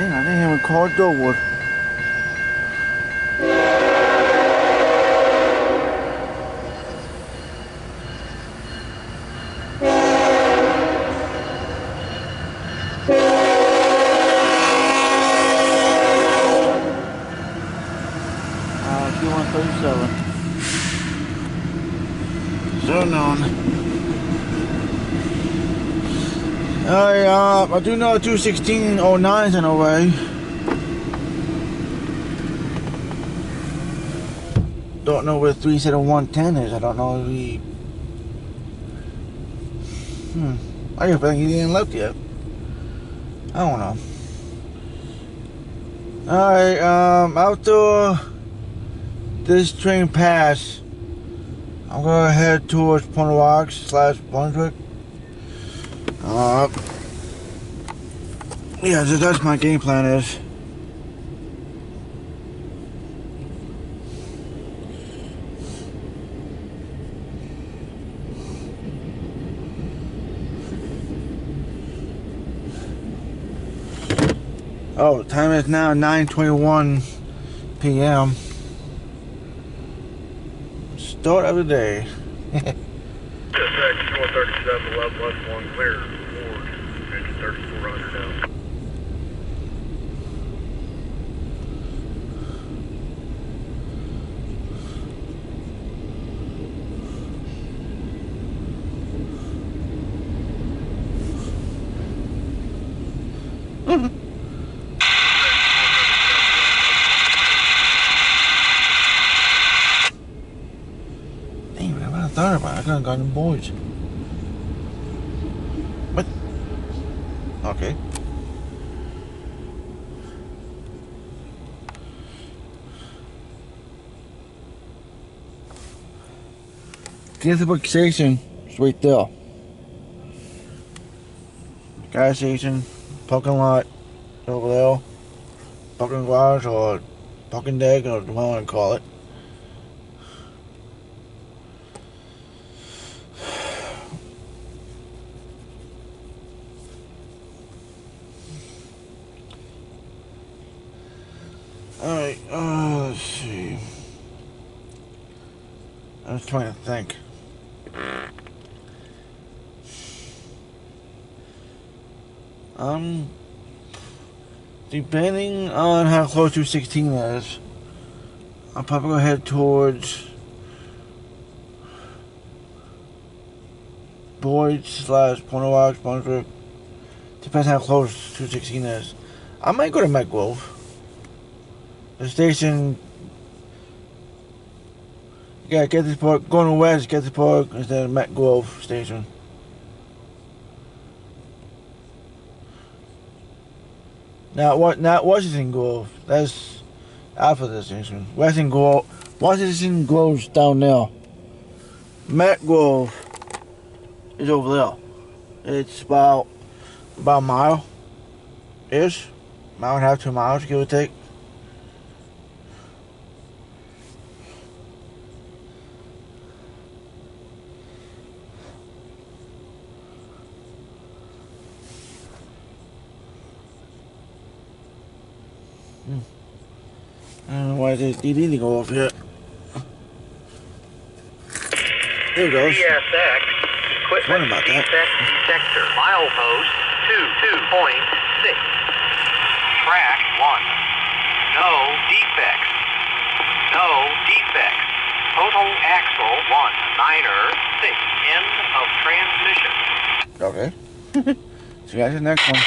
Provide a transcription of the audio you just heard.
Dang, I didn't even call Doorwood. Q137. So known. I do know 21609 is in a way. Don't know where 37110 is. I don't know if he... I just think he didn't left yet. I don't know. Alright, after this train pass, I'm gonna head towards Point Rocks / Brunswick. Yeah, that's my game plan is. Oh, time is now 9:21 p.m. Start of the day. CSX Q137-11 left one clear. Forward, engine 3400 now. Damn, I thought about it. I could have gotten boys. What? Okay. Gettysburg Station is right there. Gas station, parking lot over there. Parking garage or parking deck or whatever you want to call it. Alright, let's see. I was trying to think. Depending on how close 216 is, I'm probably gonna head towards Boyd / Point Rocks, Brunswick. Depends how close 216 is. I might go to Met Grove. The station, yeah, Gettysburg, going west, Gettysburg instead of Met Grove station. Not Washington Grove. That's after the station. Washington Grove's down there. Met Grove is over there. It's about a mile ish, mile and a half, 2 miles, give or take. I don't know why they didn't go off yet. There it goes. CSX equipment About that. defect detector. Milepost 22.6. Track 1. No defects. No defects. Total axle 1. Niner 6. End of transmission. Okay. See you guys in the next one.